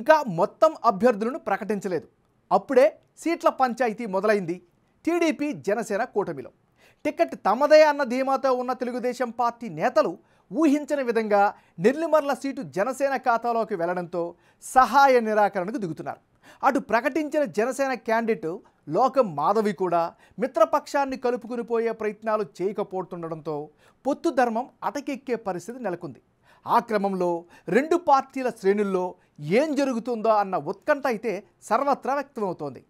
ఇంకా మొత్తం అభ్యర్థులను ప్రకటించలేదు. అప్పుడే సీట్ల పంచాయతీ మొదలైంది టీడీపీ జనసేన కూటమిలో. టికెట్ తమదే అన్న ధీమాతో ఉన్న తెలుగుదేశం పార్టీ నేతలు ఊహించని విధంగా నెల్లిమర్ల సీటు జనసేన ఖాతాలోకి వెళ్లడంతో సహాయ నిరాకరణకు దిగుతున్నారు. అటు ప్రకటించిన జనసేన క్యాండిడేట్ లోకం మాధవి కూడా మిత్రపక్షాన్ని కలుపుకుని పోయే ప్రయత్నాలు చేయకపోతుండడంతో పొత్తు ధర్మం అటకెక్కే పరిస్థితి నెలకొంది. ఆ క్రమంలో రెండు పార్టీల శ్రేణుల్లో ఏం జరుగుతుందో అన్న ఉత్కంఠ అయితే సర్వత్రా వ్యక్తమవుతోంది.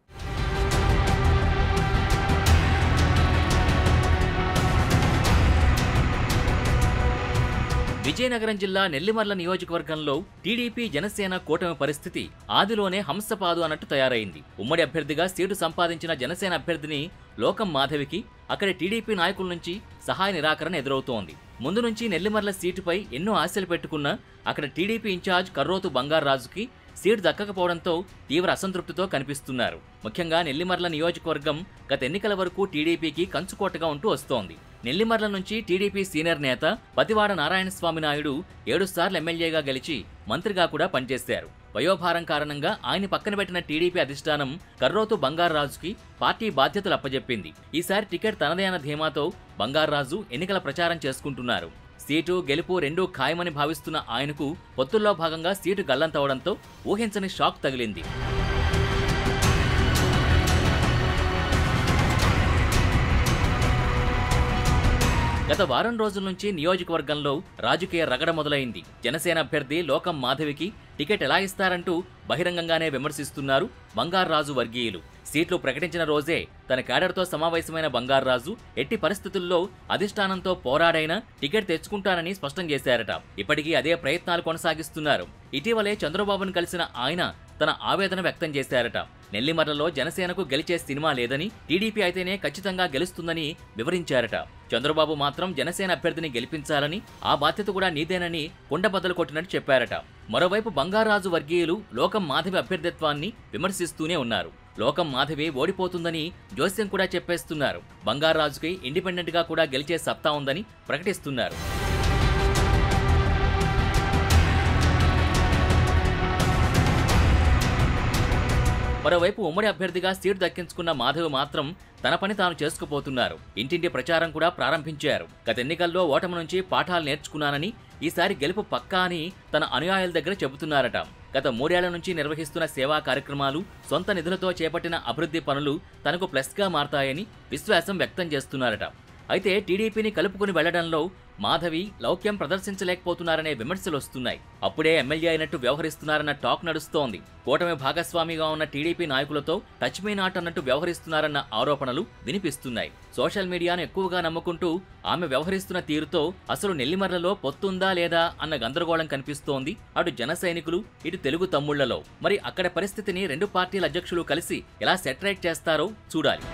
విజయనగరం జిల్లా నెల్లిమర్ల నియోజకవర్గంలో టీడీపీ జనసేన కూటమి పరిస్థితి ఆదిలోనే హంసపాదు అన్నట్టు తయారైంది. ఉమ్మడి అభ్యర్థిగా సీటు సంపాదించిన జనసేన అభ్యర్థిని లోకం మాధవికి అక్కడి టీడీపీ నాయకుల నుంచి సహాయ నిరాకరణ ఎదురవుతోంది. ముందు నుంచి నెల్లిమర్ల సీటుపై ఎన్నో ఆశలు పెట్టుకున్న అక్కడ టీడీపీ ఇన్ఛార్జ్ కర్రోతు బంగారాజుకి సీటు దక్కకపోవడంతో తీవ్ర అసంతృప్తితో కనిపిస్తున్నారు. ముఖ్యంగా నెల్లిమర్ల నియోజకవర్గం గత ఎన్నికల వరకు టీడీపీకి కంచుకోటగా ఉంటూ వస్తోంది. నెల్లిమర్ల నుంచి టీడీపీ సీనియర్ నేత పతివాడ నారాయణస్వామి నాయుడు 7 సార్లు ఎమ్మెల్యేగా గెలిచి మంత్రిగా కూడా పనిచేశారు. వయోభారం కారణంగా ఆయన పక్కన పెట్టిన టీడీపీ అధిష్టానం కర్రోతు బంగారాజుకి పార్టీ బాధ్యతలు అప్పజెప్పింది. ఈసారి టికెట్ తనదే అన్న ధీమాతో బంగారాజు ఎన్నికల ప్రచారం చేసుకుంటున్నారు. సీటు గెలుపు రెండూ ఖాయమని భావిస్తున్న ఆయనకు పొత్తుల్లో భాగంగా సీటు గల్లంతవడంతో ఊహించని షాక్ తగిలింది. గత వారం రోజుల నుంచి నియోజకవర్గంలో రాజకీయ రగడ మొదలైంది. జనసేన అభ్యర్థి లోకం మాధవికి టికెట్ ఎలా ఇస్తారంటూ బహిరంగంగానే విమర్శిస్తున్నారు బంగారాజు వర్గీయులు. సీట్లు ప్రకటించిన రోజే తన క్యాడర్తో సమావేశమైన బంగారాజు ఎట్టి పరిస్థితుల్లో అధిష్టానంతో పోరాడైనా టికెట్ తెచ్చుకుంటానని స్పష్టం చేశారట. ఇప్పటికీ అదే ప్రయత్నాలు కొనసాగిస్తున్నారు. ఇటీవలే చంద్రబాబును కలిసిన ఆయన తన ఆవేదన వ్యక్తం చేశారట. నెల్లిమర్లలో జనసేనకు గెలిచే సినిమా లేదని, టీడీపీ అయితేనే ఖచ్చితంగా గెలుస్తుందని వివరించారట. చంద్రబాబు మాత్రం జనసేన అభ్యర్థిని గెలిపించాలని, ఆ బాధ్యత కూడా నీదేనని కుండబద్దలు కొట్టినట్టు చెప్పారట. మరోవైపు బంగారాజు వర్గీయులు లోకం మాధవి అభ్యర్థిత్వాన్ని విమర్శిస్తూనే ఉన్నారు. లోకం మాధవి ఓడిపోతుందని జోస్యం కూడా చెప్పేస్తున్నారు. బంగారాజుకి ఇండిపెండెంట్ గా కూడా గెలిచే సత్తా ఉందని ప్రకటిస్తున్నారు. మరోవైపు ఉమ్మడి అభ్యర్థిగా సీటు దక్కించుకున్న మాధవి మాత్రం తన పని తాను చేసుకుపోతున్నారు. ఇంటింటి ప్రచారం కూడా ప్రారంభించారు. గత ఎన్నికల్లో ఓటమి నుంచి పాఠాలు నేర్చుకున్నానని, ఈసారి గెలుపు పక్కా అని తన అనుయాయుల దగ్గర చెబుతున్నారట. గత 3 ఏళ్ల నుంచి నిర్వహిస్తున్న సేవా కార్యక్రమాలు, సొంత నిధులతో చేపట్టిన అభివృద్ధి పనులు తనకు ప్లస్గా మారతాయని విశ్వాసం వ్యక్తం చేస్తున్నారట. అయితే టీడీపీని కలుపుకుని వెళ్లడంలో మాధవి లౌక్యం ప్రదర్శించలేకపోతున్నారనే విమర్శలు వస్తున్నాయి. అప్పుడే ఎమ్మెల్యే అయినట్టు వ్యవహరిస్తున్నారన్న టాక్ నడుస్తోంది. కూటమి భాగస్వామిగా ఉన్న టీడీపీ నాయకులతో టచ్ మీ నాట్ అన్నట్టు వ్యవహరిస్తున్నారన్న ఆరోపణలు వినిపిస్తున్నాయి. సోషల్ మీడియాను ఎక్కువగా నమ్ముకుంటూ ఆమె వ్యవహరిస్తున్న తీరుతో అసలు నెల్లిమర్లలో పొత్తుందా లేదా అన్న గందరగోళం కనిపిస్తోంది అటు జన సైనికులు, ఇటు తెలుగు తమ్ముళ్లలో. మరి అక్కడ పరిస్థితిని రెండు పార్టీల అధ్యక్షులు కలిసి ఎలా సెటరేట్ చేస్తారో చూడాలి.